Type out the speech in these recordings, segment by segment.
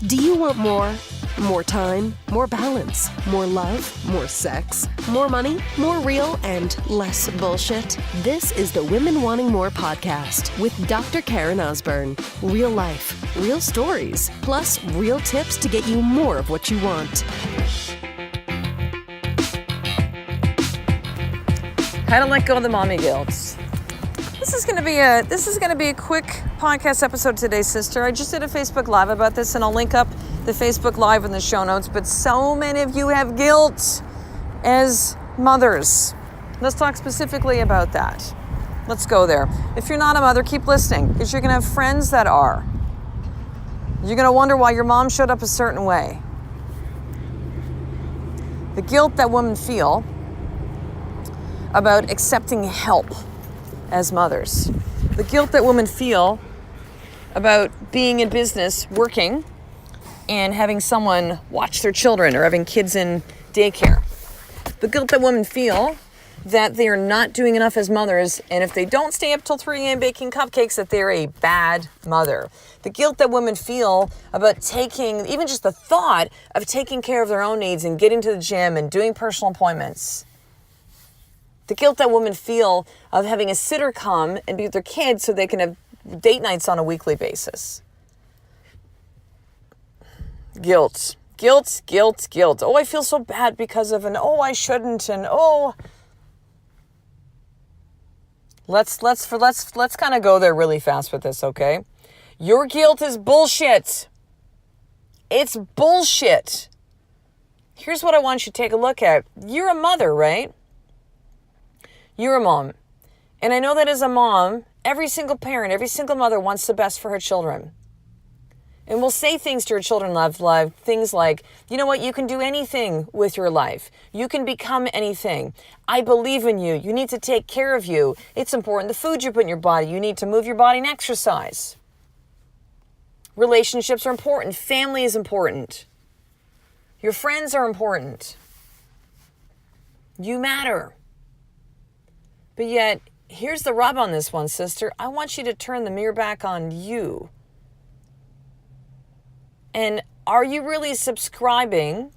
Do you want more? More time, more balance, more love, more sex, more money, more real, and less bullshit? This is the Women Wanting More podcast with Dr. Karen Osborne. Real life, real stories, plus real tips to get you more of what you want. How to let go of the mommy guilt. This is going to be a quick podcast episode today, sister. I just did a Facebook Live about this, and I'll link up the Facebook Live in the show notes. But so many of you have guilt as mothers. Let's talk specifically about that. Let's go there. If you're not a mother, keep listening, because you're going to have friends that are. You're going to wonder why your mom showed up a certain way. The guilt that women feel about accepting help as mothers. The guilt that women feel about being in business, working, and having someone watch their children or having kids in daycare. The guilt that women feel that they are not doing enough as mothers, and if they don't stay up till 3 a.m. baking cupcakes, that they're a bad mother. The guilt that women feel about taking, even just the thought of taking care of their own needs and getting to the gym and doing personal appointments. The guilt that women feel of having a sitter come and be with their kids so they can have date nights on a weekly basis. Guilt. Oh, I feel so bad because of I shouldn't, and Let's kind of go there really fast with this, okay? Your guilt is bullshit. It's bullshit. Here's what I want you to take a look at. You're a mother, right? You're a mom. And I know that as a mom, every single parent, every single mother wants the best for her children. And will say things to her children, love, things like, you know what, you can do anything with your life. You can become anything. I believe in you. You need to take care of you. It's important. The food you put in your body, you need to move your body and exercise. Relationships are important. Family is important. Your friends are important. You matter. But yet, here's the rub on this one, sister. I want you to turn the mirror back on you. And are you really subscribing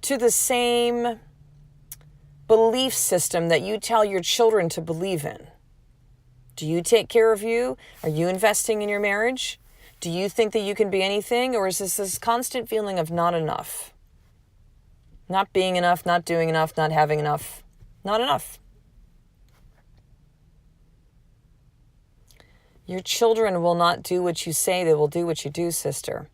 to the same belief system that you tell your children to believe in? Do you take care of you? Are you investing in your marriage? Do you think that you can be anything? Or is this constant feeling of not enough? Not being enough, not doing enough, not having enough. Not enough. Your children will not do what you say. They will do what you do, sister.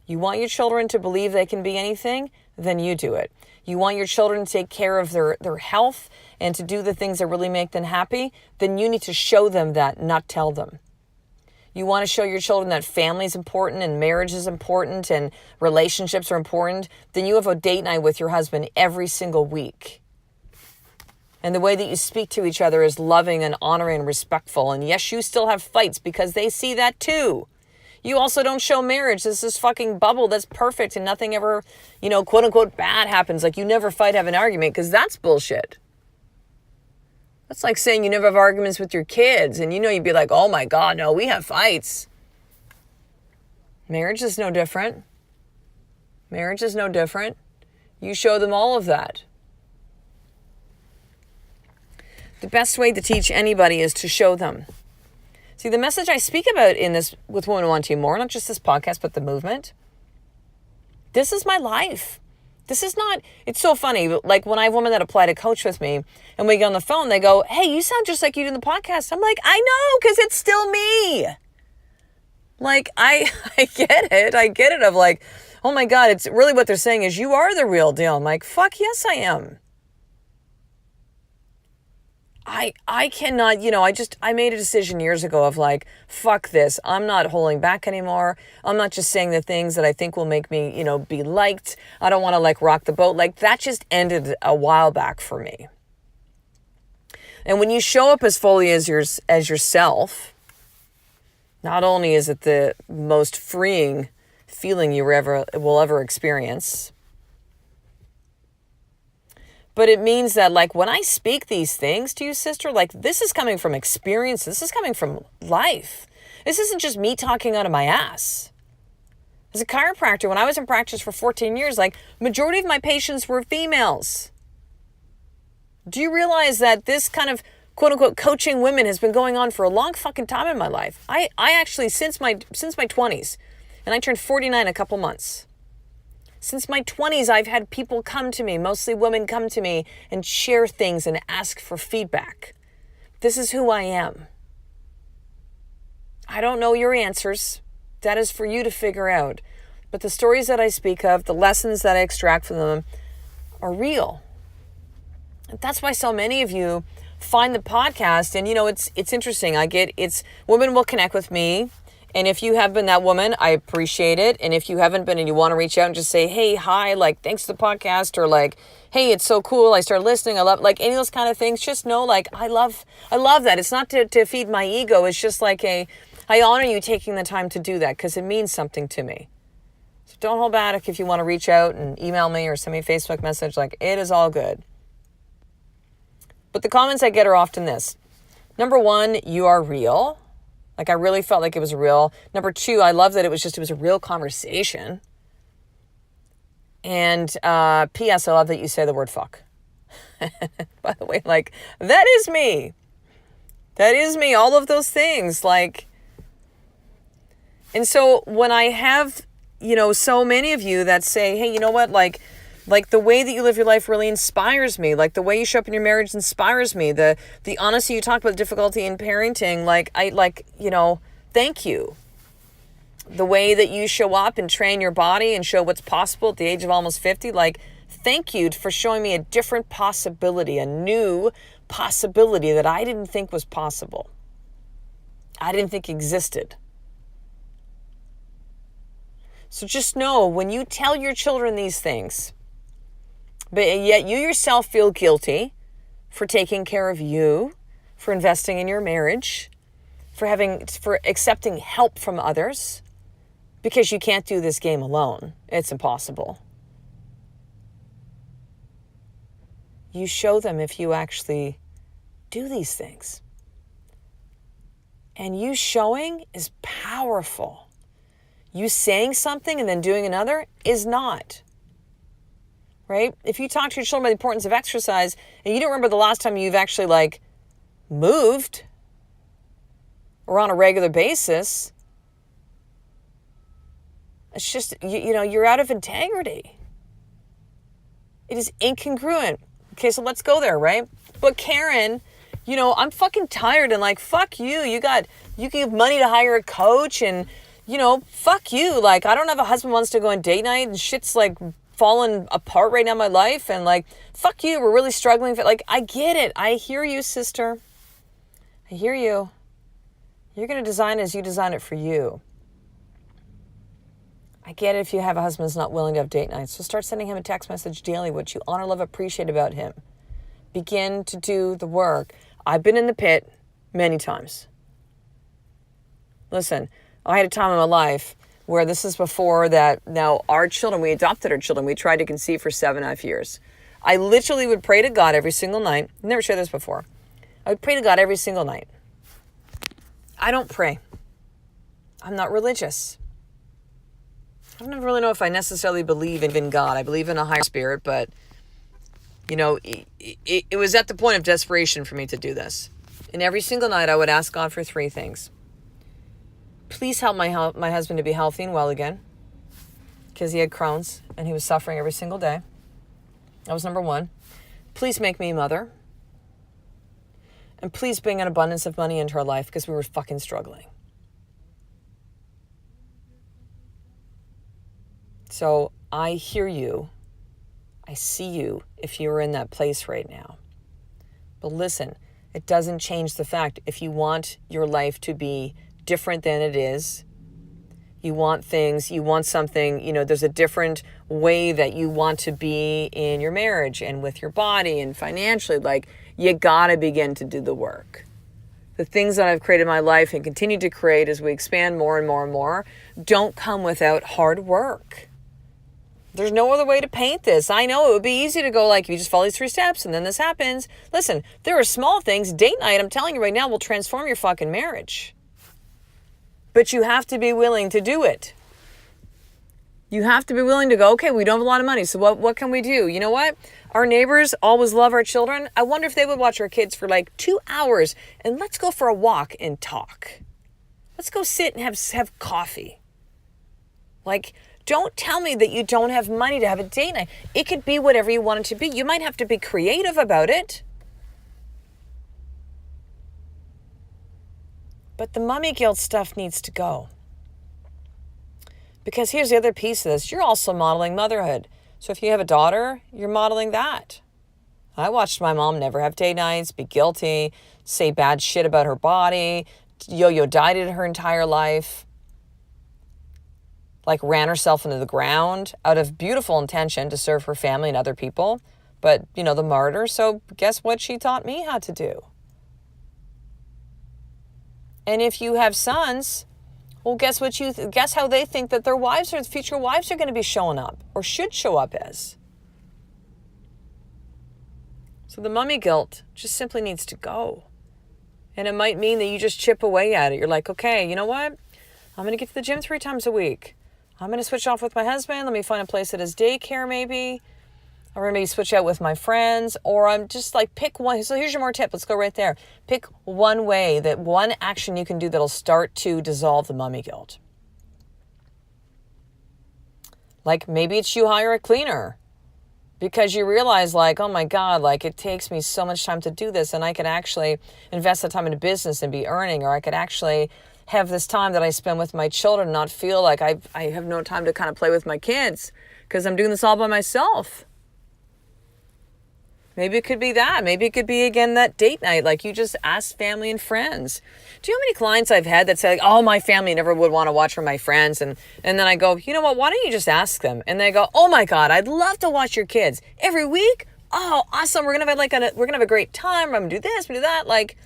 You want your children to believe they can be anything? Then you do it. You want your children to take care of their health and to do the things that really make them happy? Then you need to show them that, not tell them. You want to show your children that family is important and marriage is important and relationships are important? Then you have a date night with your husband every single week. And the way that you speak to each other is loving and honoring and respectful. And yes, you still have fights because they see that too. You also don't show marriage as this fucking bubble that's perfect and nothing ever, quote unquote bad happens. Like you never fight, have an argument, because that's bullshit. That's like saying you never have arguments with your kids and you'd be like, oh my God, no, we have fights. Marriage is no different. Marriage is no different. You show them all of that. The best way to teach anybody is to show them. See, the message I speak about in this with Women Wanting More, not just this podcast, but the movement, this is my life. This is not, it's so funny. Like when I have women that apply to coach with me and we get on the phone, they go, hey, you sound just like you do in the podcast. I'm like, I know, because it's still me. Like, I get it. I get it of like, oh my God, it's really what they're saying is you are the real deal. I'm like, fuck yes, I am. I cannot, I made a decision years ago of like, fuck this. I'm not holding back anymore. I'm not just saying the things that I think will make me, be liked. I don't want to like rock the boat. Like that just ended a while back for me. And when you show up as fully as yourself, not only is it the most freeing feeling you will ever experience, but it means that like when I speak these things to you, sister, like this is coming from experience. This is coming from life. This isn't just me talking out of my ass. As a chiropractor, when I was in practice for 14 years, like, majority of my patients were females. Do you realize that this kind of quote unquote coaching women has been going on for a long fucking time in my life? I actually, since my 20s, and I turned 49 in a couple months. Since my 20s, I've had people come to me, mostly women come to me and share things and ask for feedback. This is who I am. I don't know your answers. That is for you to figure out. But the stories that I speak of, the lessons that I extract from them are real. And that's why so many of you find the podcast. And, it's interesting. Women will connect with me. And if you have been that woman, I appreciate it. And if you haven't been and you want to reach out and just say, hey, hi, like, thanks for the podcast, or like, hey, it's so cool, I started listening, I love, like, any of those kind of things, just know, like, I love that. It's not to feed my ego. It's just like I honor you taking the time to do that because it means something to me. So don't hold back if you want to reach out and email me or send me a Facebook message. Like, it is all good. But the comments I get are often this. Number one, you are real. Like, I really felt like it was real. Number two, I love that it was a real conversation. And P.S., I love that you say the word fuck. By the way, like, that is me. That is me. All of those things. Like, and so when I have, so many of you that say, hey, you know what, like the way that you live your life really inspires me. Like the way you show up in your marriage inspires me. The honesty you talk about, the difficulty in parenting, thank you. The way that you show up and train your body and show what's possible at the age of almost 50, like, thank you for showing me a different possibility, a new possibility that I didn't think was possible. I didn't think existed. So just know, when you tell your children these things, but yet you yourself feel guilty for taking care of you, for investing in your marriage, for accepting help from others, because you can't do this game alone. It's impossible. You show them if you actually do these things. And you showing is powerful. You saying something and then doing another is not. Right? If you talk to your children about the importance of exercise and you don't remember the last time you've actually moved or on a regular basis, it's just, you're out of integrity. It is incongruent. Okay, so let's go there, right? But Karen, I'm fucking tired and fuck you. You give money to hire a coach and, fuck you. I don't have a husband who wants to go on date night and shit's falling apart right now in my life. And fuck you. We're really struggling. I get it. I hear you, sister. I hear you. You're going to design as you design it for you. I get it if you have a husband who's not willing to have date nights. So start sending him a text message daily, what you honor, love, appreciate about him. Begin to do the work. I've been in the pit many times. Listen, I had a time in my life where this is before that. Now, our children, we adopted our children. We tried to conceive for 7.5 years. I literally would pray to God every single night. I've never shared this before. I would pray to God every single night. I don't pray. I'm not religious. I don't really know if I necessarily believe in God. I believe in a higher spirit, but, it was at the point of desperation for me to do this. And every single night I would ask God for 3 things. Please help my husband to be healthy and well again, because he had Crohn's and he was suffering every single day. That was number 1. Please make me a mother. And please bring an abundance of money into our life because we were fucking struggling. So I hear you. I see you if you're in that place right now. But listen, it doesn't change the fact if you want your life to be different than it is, you want something, there's a different way that you want to be in your marriage and with your body and financially, you gotta begin to do the work. The things that I've created in my life and continue to create as we expand more and more and more don't come without hard work. There's no other way to paint this. I know it would be easy to go you just follow these 3 steps and then this happens. Listen, there are small things. Date night, I'm telling you right now, will transform your fucking marriage. But you have to be willing to do it. You have to be willing to go, okay, we don't have a lot of money, so what can we do? You know what? Our neighbors always love our children. I wonder if they would watch our kids for like 2 hours, and let's go for a walk and talk. Let's go sit and have coffee. Like, don't tell me that you don't have money to have a date night. It could be whatever you want it to be. You might have to be creative about it. But the mommy guilt stuff needs to go. Because here's the other piece of this. You're also modeling motherhood. So if you have a daughter, you're modeling that. I watched my mom never have date nights, be guilty, say bad shit about her body, yo-yo dieted her entire life, like ran herself into the ground out of beautiful intention to serve her family and other people. But, the martyr. So guess what she taught me how to do? And if you have sons, well, guess how they think that their future wives are going to be showing up or should show up as. So the mommy guilt just simply needs to go. And it might mean that you just chip away at it. You're like, okay, you know what? I'm going to get to the gym 3 times a week. I'm going to switch off with my husband. Let me find a place that has daycare maybe. Or maybe switch out with my friends. Or I'm just like, pick one. So here's your more tip. Let's go right there. Pick one action you can do that'll start to dissolve the mommy guilt. Like maybe it's you hire a cleaner. Because you realize like, oh my God, like it takes me so much time to do this. And I could actually invest that time in a business and be earning. Or I could actually have this time that I spend with my children, not feel like I have no time to kind of play with my kids because I'm doing this all by myself. Maybe it could be that. Maybe it could be, again, that date night. Like you just ask family and friends. Do you know how many clients I've had that say, like, oh, my family never would want to watch for my friends. And then I go, you know what? Why don't you just ask them? And they go, oh my God, I'd love to watch your kids every week. Oh, awesome. We're going to have a great time. I'm going to do this, do that. Like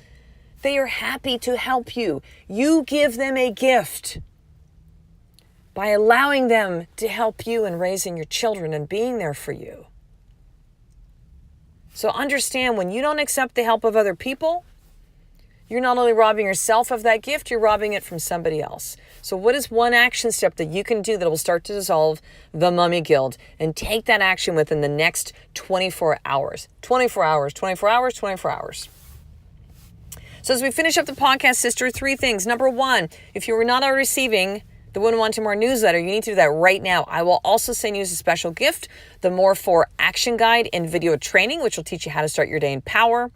they are happy to help you. You give them a gift by allowing them to help you in raising your children and being there for you. So understand when you don't accept the help of other people, you're not only robbing yourself of that gift, you're robbing it from somebody else. So what is one action step that you can do that will start to dissolve the mommy guilt and take that action within the next 24 hours? 24 hours, 24 hours, 24 hours. So as we finish up the podcast, sister, 3 things. Number 1, if you are not already receiving the Women Want to More newsletter, you need to do that right now. I will also send you as a special gift the More For Action Guide and video training, which will teach you how to start your day in power,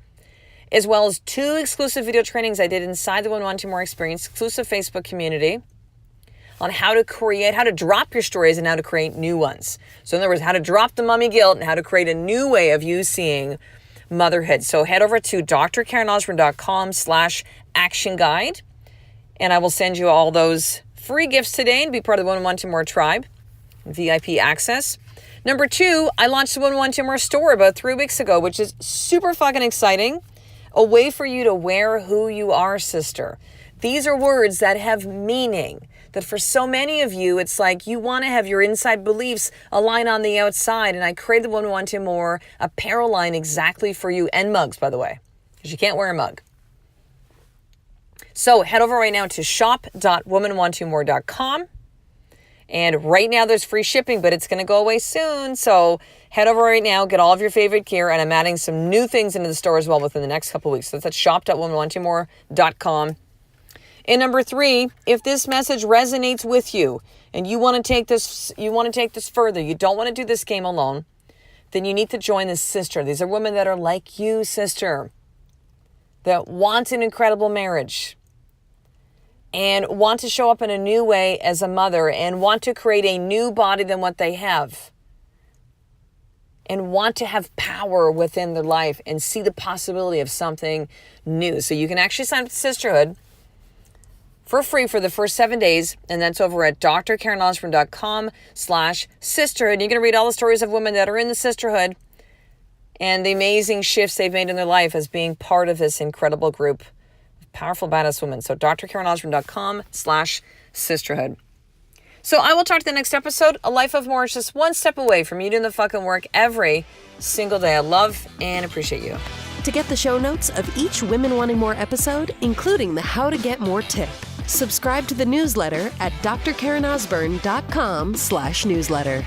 as well as 2 exclusive video trainings I did inside the Women Want to More Experience exclusive Facebook community on how to drop your stories and how to create new ones. So in other words, how to drop the mommy guilt and how to create a new way of you seeing motherhood. So head over to drkarenosborn.com/action guide, and I will send you all those free gifts today and be part of the Women Want to More tribe, VIP access. Number 2, I launched the Women Want to More store about 3 weeks ago, which is super fucking exciting. A way for you to wear who you are, sister. These are words that have meaning. That for so many of you, it's like you want to have your inside beliefs align on the outside. And I created the Women Want to More apparel line exactly for you, and mugs, by the way, because you can't wear a mug. So head over right now to shop.womenwanttomore.com. And right now there's free shipping, but it's going to go away soon. So head over right now, get all of your favorite gear. And I'm adding some new things into the store as well within the next couple of weeks. So that's at shop.womenwanttomore.com. And number 3, if this message resonates with you and you want to take this further, you don't want to do this game alone, then you need to join this sister. These are women that are like you, sister, that want an incredible marriage and want to show up in a new way as a mother and want to create a new body than what they have and want to have power within their life and see the possibility of something new. So you can actually sign up to Sisterhood for free for the first 7 days, and that's over at drkarenosborn.com/sisterhood. You're going to read all the stories of women that are in the sisterhood and the amazing shifts they've made in their life as being part of this incredible group of powerful, badass women. So drkarenosborn.com/sisterhood. So I will talk to the next episode. A life of more is just one step away from you doing the fucking work every single day. I love and appreciate you. To get the show notes of each Women Wanting More episode, including the How to Get More tip, Subscribe to the newsletter at drkarenosburn.com/newsletter.